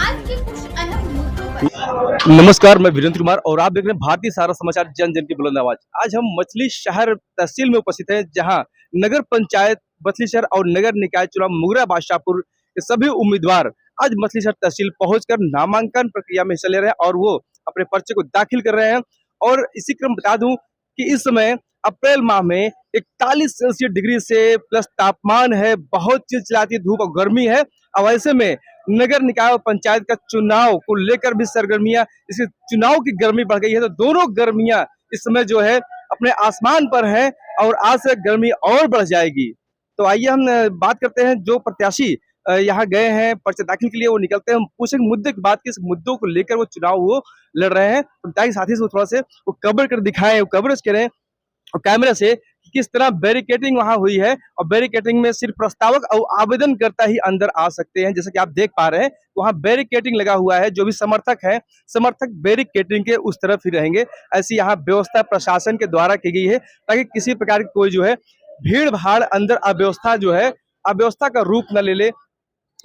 आज के कुछ अहम मुद्दों पर। नमस्कार, मैं वीरेंद्र कुमार और आप देख रहे हैं भारतीय सहारा समाचार जन जन की बुलंद आवाज। आज हम मछली शहर तहसील में उपस्थित हैं, जहां नगर पंचायत मछली शहर और नगर निकाय चुनाव मुगरा बादशाहपुर के सभी उम्मीदवार आज मछली शहर तहसील पहुंचकर नामांकन प्रक्रिया में हिस्सा ले रहे हैं और वो अपने पर्चे को दाखिल कर रहे हैं। और इसी क्रम बता दूं कि इस समय अप्रैल माह में 41 सेल्सियस डिग्री से प्लस तापमान है, बहुत चिलचिलाती धूप और गर्मी है। अब ऐसे में नगर निकाय और पंचायत का चुनाव को लेकर भी सरगर्मियां, इसी चुनाव की गर्मी बढ़ गई है, तो दोनों गर्मियां इस समय जो है अपने आसमान पर है और आज से गर्मी और बढ़ जाएगी। तो आइए हम बात करते हैं जो प्रत्याशी यहाँ गए हैं पर्चे दाखिल के लिए, वो निकलते हैं, हम पूछेंगे मुद्दे की बात, किस मुद्दों को लेकर वो चुनाव वो लड़ रहे हैं। तो ताकि साथी से थोड़ा से वो कवर कर दिखाएं, वो कवरेज करें और कैमरे से किस तरह बैरिकेटिंग वहां हुई है। और बैरिकेटिंग में सिर्फ प्रस्तावक और आवेदन करता ही अंदर आ सकते हैं। जैसा कि आप देख पा रहे हैं वहां बैरिकेटिंग लगा हुआ है, जो भी समर्थक है समर्थक बैरिकेटिंग के उस तरफ ही रहेंगे। ऐसी यहाँ व्यवस्था प्रशासन के द्वारा की गई है ताकि किसी प्रकार की कोई जो है भीड़ भाड़ अंदर अव्यवस्था जो है अव्यवस्था का रूप न ले ले।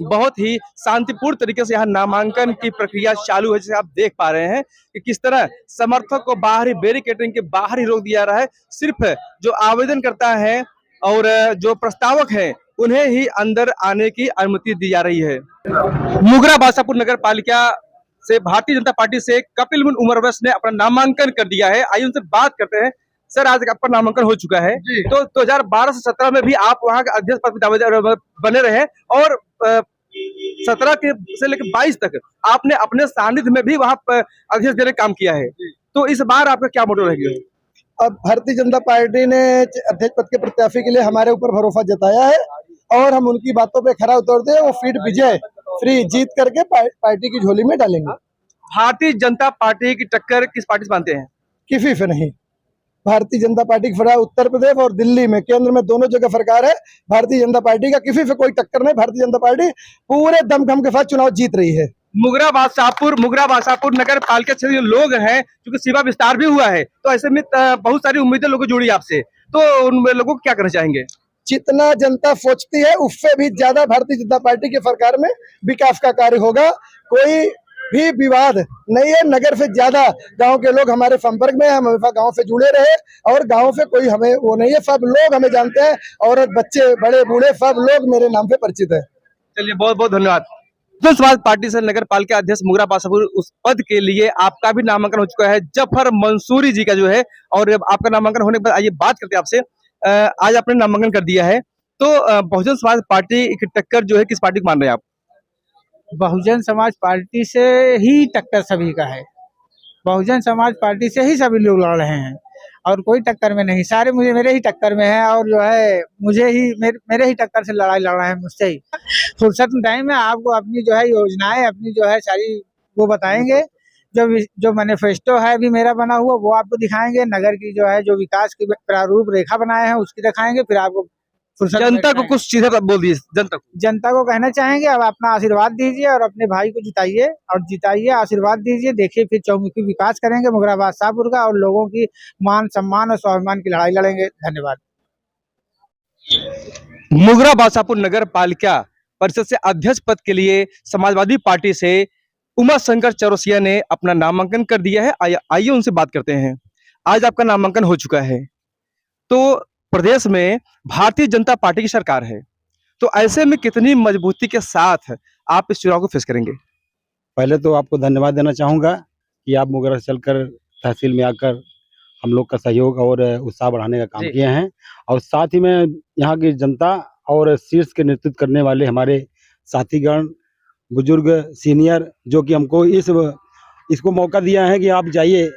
बहुत ही शांतिपूर्ण तरीके से यहाँ नामांकन की प्रक्रिया चालू है, जैसे आप देख पा रहे हैं कि किस तरह समर्थक को बाहर ही बैरिकेडिंग के बाहर ही रोक दिया रहा है। सिर्फ जो आवेदन करता है और जो प्रस्तावक है उन्हें ही अंदर आने की अनुमति दी जा रही है। मुगरा बादशाहपुर नगर पालिका से भारतीय जनता पार्टी से कपिल मुन उमर वैश्य ने अपना नामांकन कर दिया है। आइए उनसे बात करते हैं। सर, आज आपका नामांकन हो चुका है, तो 2012 से 17 में भी आप वहाँ के अध्यक्ष पद पर बने रहे और 17 के से लेकर 22 तक आपने अपने सानिध्य में भी वहाँ पर अध्यक्ष देने काम किया है। तो इस बार आपका क्या मोटिव रहेगा? अब भारतीय जनता पार्टी ने अध्यक्ष पद के प्रत्याशी के लिए हमारे ऊपर भरोसा जताया है और हम उनकी बातों पे खरा उतरते हैं। वो फीट विजय फ्री जीत करके पार्टी की झोली में डालेंगे। भारतीय जनता पार्टी की टक्कर किस पार्टी से मानते हैं? किसी से नहीं। भारतीय जनता पार्टी की फरार उत्तर प्रदेश और दिल्ली में, केंद्र में दोनों जगह सरकार है। भारतीय जनता पार्टी का किसी से कोई टक्कर नहीं। भारतीय जनता पार्टी पूरे दमखम के साथ चुनाव जीत रही है। मुगरा बादशाहपुर नगर पालिका क्षेत्र के लोग हैं, क्योंकि सेवा विस्तार भी हुआ है, तो ऐसे में बहुत सारी उम्मीदें लोगों जुड़ी आपसे, तो उन लोगों को क्या करना चाहेंगे? जितना जनता सोचती है उससे भी ज्यादा भारतीय जनता पार्टी की सरकार में विकास का कार्य होगा। कोई भी विवाद नहीं है। नगर से ज्यादा गांव के लोग हमारे संपर्क में, हम हमेशा गांव से जुड़े रहे और गांव से कोई हमें वो नहीं है। सब लोग हमें जानते हैं, औरत बच्चे बड़े बूढ़े सब लोग मेरे नाम पे परिचित है। चलिए, बहुत बहुत धन्यवाद। बहुजन समाज पार्टी से नगर पालिका अध्यक्ष मुगरा बादशाहपुर उस पद के लिए आपका भी नामांकन हो चुका है, जफर मंसूरी जी का जो है। और आपका नामांकन होने के बाद आइए बात करते हैं आपसे। आज आपने नामांकन कर दिया है, तो बहुजन समाज पार्टी की टक्कर जो है किस पार्टी को मान रहे हैं आप? बहुजन समाज पार्टी से ही टक्कर सभी का है। बहुजन समाज पार्टी से ही सभी लोग लड़ रहे हैं और कोई टक्कर में नहीं। सारे मेरे ही टक्कर में है और जो है मुझे ही मेरे ही टक्कर से लड़ाई लड़ रहे हैं मुझसे ही। फुर्सत टाइम में आपको अपनी जो है योजनाएं अपनी जो है सारी वो बताएंगे। जो मैनिफेस्टो है अभी मेरा बना हुआ वो आपको दिखाएंगे। नगर की जो है जो विकास की प्रारूप रेखा बनाए हैं उसकी दिखाएंगे। फिर आपको जनता को कुछ चीजें बोल दीजिए। जनता को कहना चाहेंगे अब अपना आशीर्वाद दीजिए और अपने भाई को जिताइए और जिताइए, आशीर्वाद दीजिए। देखिए फिर चौमुखी विकास करेंगे मुगरा बादशाहपुर का और लोगों की मान सम्मान और स्वाभिमान की लड़ाई लड़ेंगे। धन्यवाद। मुगरा बादशाहपुर नगर पालिका परिषद से अध्यक्ष पद के लिए समाजवादी पार्टी से उमा शंकर चौरसिया ने अपना नामांकन कर दिया है। आइए उनसे बात करते हैं। आज आपका नामांकन हो चुका है, तो प्रदेश में भारतीय जनता पार्टी की सरकार है, तो ऐसे में कितनी मजबूती के साथ आप इस चुनाव को फेस करेंगे? पहले तो आपको धन्यवाद देना चाहूँगा कि आप मुगरा से चलकर तहसील में आकर हम लोग का सहयोग और उत्साह बढ़ाने का काम किए हैं। और साथ ही में यहाँ की जनता और शीर्ष के नेतृत्व करने वाले हमारे साथीगण, बुजुर्ग, सीनियर, जो कि हमको इसको मौका दिया है कि आप जाइए,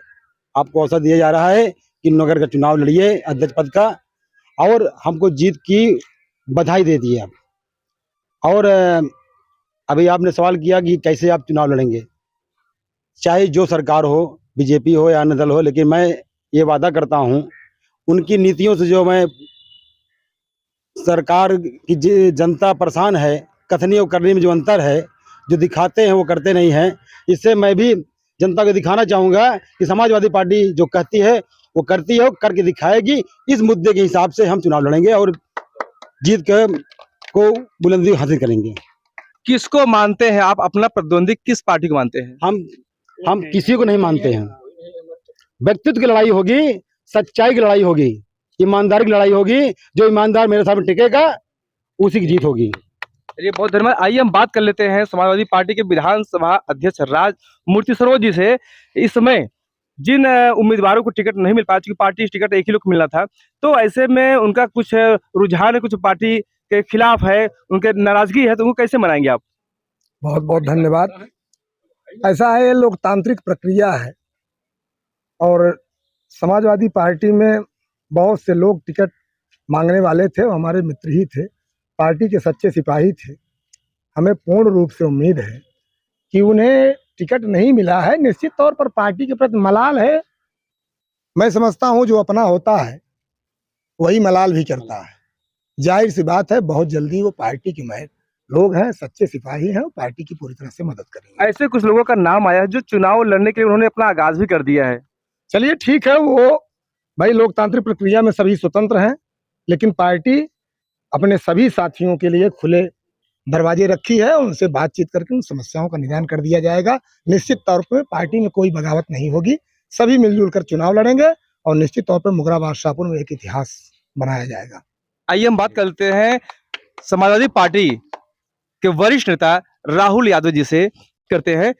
आपको अवसर दिया जा रहा है कि नगर का चुनाव लड़िए अध्यक्ष पद का, और हमको जीत की बधाई दे दी आप। और अभी आपने सवाल किया कि कैसे आप चुनाव लड़ेंगे। चाहे जो सरकार हो, बीजेपी हो या अन्य दल हो, लेकिन मैं ये वादा करता हूँ उनकी नीतियों से जो मैं सरकार की जनता परेशान है, कथनी और करने में जो अंतर है, जो दिखाते हैं वो करते नहीं हैं, इससे मैं भी जनता को दिखाना चाहूँगा कि समाजवादी पार्टी जो कहती है वो करती है, करके दिखाएगी। इस मुद्दे के हिसाब से हम चुनाव लड़ेंगे और जीत को बुलंदी हासिल करेंगे। किसको मानते हैं आप, अपना प्रतिद्वंदी किस पार्टी को मानते हैं? हम किसी को नहीं मानते हैं। व्यक्तित्व की लड़ाई होगी, सच्चाई की लड़ाई होगी, ईमानदारी की लड़ाई होगी। जो ईमानदार मेरे सामने टिकेगा उसी की जीत होगी। ये बहुत धन्यवाद। आइए हम बात कर लेते हैं समाजवादी पार्टी के विधानसभा अध्यक्ष राज मूर्ति सरोज जी से। इस समय जिन उम्मीदवारों को टिकट नहीं मिल पाया, चूंकि पार्टी टिकट एक ही लोग को मिलना था, तो ऐसे में उनका कुछ रुझान है, कुछ पार्टी के खिलाफ है, उनके नाराजगी है, तो उनको कैसे मनाएंगे आप? बहुत बहुत धन्यवाद। ऐसा है, ये लोकतांत्रिक प्रक्रिया है और समाजवादी पार्टी में बहुत से लोग टिकट मांगने वाले थे, वो हमारे मित्र ही थे, पार्टी के सच्चे सिपाही थे। हमें पूर्ण रूप से उम्मीद है कि उन्हें टिकट नहीं मिला है, निश्चित तौर पर पार्टी के प्रति मलाल है। मैं समझता हूं जो अपना होता है वही मलाल भी करता है। जाहिर सी बात है, बहुत जल्दी वो पार्टी के लोग हैं, सच्चे सिपाही हैं, वो पार्टी की पूरी तरह से मदद करेंगे। ऐसे कुछ लोगों का नाम आया है जो चुनाव लड़ने के लिए उन्होंने अपना आगाज भी कर दिया है। चलिए ठीक है, वो भाई लोकतांत्रिक प्रक्रिया में सभी स्वतंत्र हैं, लेकिन पार्टी अपने सभी साथियों के लिए खुले दरवाजे रखी है, उनसे बातचीत करके उन समस्याओं का निदान कर दिया जाएगा। निश्चित तौर पर पार्टी में कोई बगावत नहीं होगी, सभी मिलजुल कर चुनाव लड़ेंगे और निश्चित तौर पर मुगरा बादशाहपुर में एक इतिहास बनाया जाएगा। आइए हम बात करते हैं समाजवादी पार्टी के वरिष्ठ नेता राहुल यादव जी से करते हैं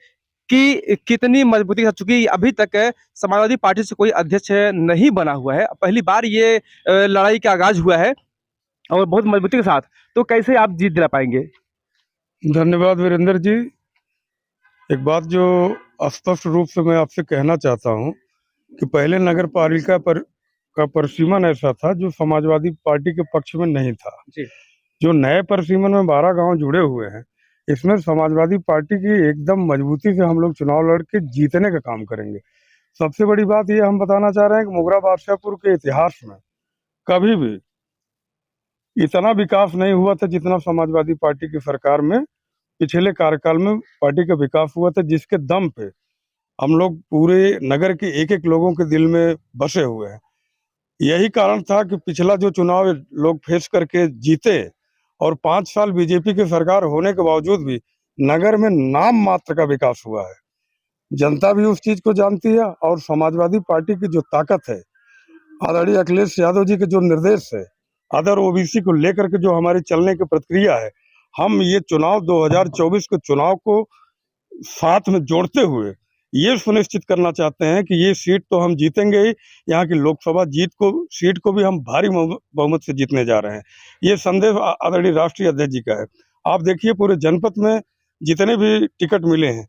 कि कितनी मजबूती के साथ, चूंकि अभी तक समाजवादी पार्टी से कोई अध्यक्ष नहीं बना हुआ है, पहली बार ये लड़ाई का आगाज हुआ है और बहुत मजबूती के साथ, तो कैसे आप जीत दिला पाएंगे? धन्यवाद वीरेंद्र जी। एक बात जो स्पष्ट रूप से मैं आपसे कहना चाहता हूं कि पहले नगर पालिका का परिसीमन ऐसा था जो समाजवादी पार्टी के पक्ष में नहीं था जी। जो नए परिसीमन में 12 गांव जुड़े हुए हैं, इसमें समाजवादी पार्टी की एकदम मजबूती से हम लोग चुनाव लड़ के जीतने का काम करेंगे। सबसे बड़ी बात ये हम बताना चाह रहे हैं कि मुगरा बादशाहपुर के इतिहास में कभी भी इतना विकास नहीं हुआ था जितना समाजवादी पार्टी की सरकार में पिछले कार्यकाल में पार्टी का विकास हुआ था, जिसके दम पे हम लोग पूरे नगर के एक एक लोगों के दिल में बसे हुए हैं। यही कारण था कि पिछला जो चुनाव लोग फेस करके जीते और 5 साल बीजेपी की सरकार होने के बावजूद भी नगर में नाम मात्र का विकास हुआ है। जनता भी उस चीज को जानती है और समाजवादी पार्टी की जो ताकत है, आदरणीय अखिलेश यादव जी के जो निर्देश है, अदर ओबीसी को लेकर के जो हमारी चलने की प्रक्रिया है, हम ये चुनाव 2024 के चुनाव को साथ में जोड़ते हुए ये सुनिश्चित करना चाहते हैं कि ये सीट तो हम जीतेंगे ही, यहाँ की लोकसभा सीट को भी हम भारी बहुमत से जीतने जा रहे हैं। ये संदेश आदरणीय राष्ट्रीय अध्यक्ष जी का है। आप देखिए पूरे जनपद में जितने भी टिकट मिले हैं,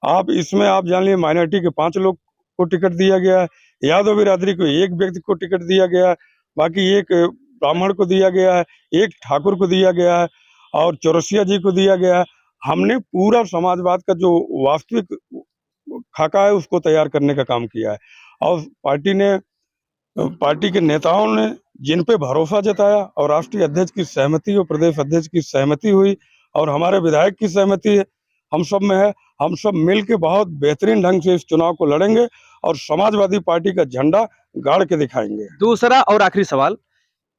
आप इसमें आप जान लीजिए माइनॉरिटी के 5 लोग को टिकट दिया गया है, यादव बिरादरी को 1 व्यक्ति को टिकट दिया गया है, बाकी 1 ब्राह्मण को दिया गया है, 1 ठाकुर को दिया गया है और चौरसिया जी को दिया गया है। हमने पूरा समाजवाद का जो वास्तविक खाका है उसको तैयार करने का काम किया है और पार्टी के नेताओं ने जिन पे भरोसा जताया और राष्ट्रीय अध्यक्ष की सहमति और प्रदेश अध्यक्ष की सहमति हुई और हमारे विधायक की सहमति है, हम सब में है, हम सब मिलकर बहुत बेहतरीन ढंग से इस चुनाव को लड़ेंगे और समाजवादी पार्टी का झंडा गाड़ के दिखाएंगे। दूसरा और आखिरी सवाल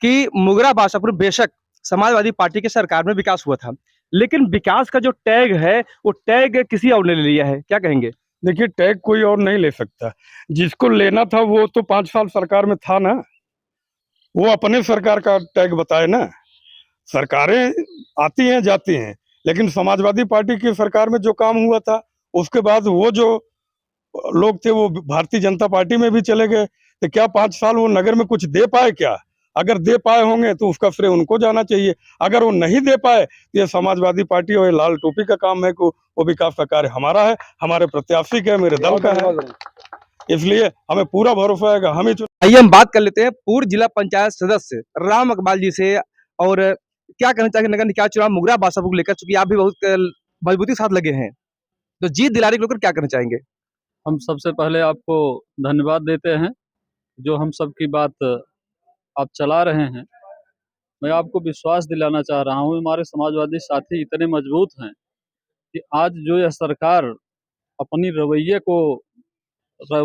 कि मुगरा बादशाहपुर बेशक समाजवादी पार्टी की सरकार में विकास हुआ था, लेकिन विकास का जो टैग है वो टैग किसी और ने ले लिया है, क्या कहेंगे? देखिए, टैग कोई और नहीं ले सकता, जिसको लेना था वो तो 5 साल सरकार में था ना, वो अपने सरकार का टैग बताए ना। सरकारें आती हैं जाती हैं, लेकिन समाजवादी पार्टी की सरकार में जो काम हुआ था उसके बाद वो जो लोग थे वो भारतीय जनता पार्टी में भी चले गए, तो क्या 5 साल वो नगर में कुछ दे पाए? क्या अगर दे पाए होंगे तो उसका श्रेय उनको जाना चाहिए, अगर वो नहीं दे पाए तो ये समाजवादी पार्टी और ये लाल टोपी का काम है कि वो विकास का कार्य हमारा है, हमारे प्रत्याशी का है, मेरे दल का है, इसलिए हमें पूरा भरोसा है हम ही। आइए हम बात कर लेते हैं पूर्व जिला पंचायत सदस्य राम अकबाल जी से, और क्या कहना चाहिए नगर निकाय चुनाव मुगरा बादशाहपुर को लेकर, चूंकि आप भी बहुत मजबूती के साथ लगे हैं, तो जीत दिलाने को लेकर क्या करना चाहेंगे? हम सबसे पहले आपको धन्यवाद देते हैं जो हम सब की बात आप चला रहे हैं। मैं आपको विश्वास दिलाना चाह रहा हूँ, हमारे समाजवादी साथी इतने मजबूत हैं कि आज जो यह सरकार अपनी रवैये को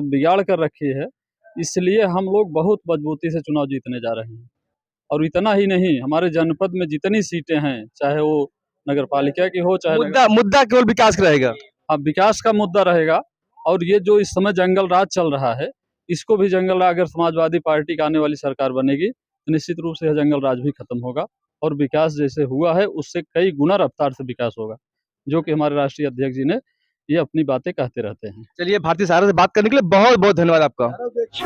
बिगाड़ कर रखी है, इसलिए हम लोग बहुत मजबूती से चुनाव जीतने जा रहे हैं। और इतना ही नहीं, हमारे जनपद में जितनी सीटें हैं, चाहे वो नगर पालिका की हो चाहे मुद्दा केवल विकास का रहेगा। हाँ, विकास का मुद्दा रहेगा। और ये जो इस समय जंगल राज चल रहा है, इसको भी जंगल राज, अगर समाजवादी पार्टी का आने वाली सरकार बनेगी तो निश्चित रूप से यह जंगल राज भी खत्म होगा और विकास जैसे हुआ है उससे कई गुना रफ्तार से विकास होगा, जो कि हमारे राष्ट्रीय अध्यक्ष जी ने ये अपनी बातें कहते रहते हैं। चलिए, भारतीय सहारा से बात करने के लिए बहुत बहुत धन्यवाद आपका।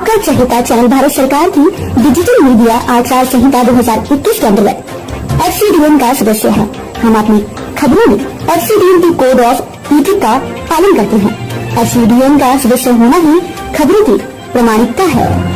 कर संहिता चरण भारत सरकार की डिजिटल मीडिया आचार संहिता 2021 के अंतर्गत FCDN का सदस्य है। हम अपनी खबरों में FCDN की कोड ऑफ इथिक्स का पालन करते हैं। FCDN का सदस्य होना ही खबरों की प्रामाणिकता है।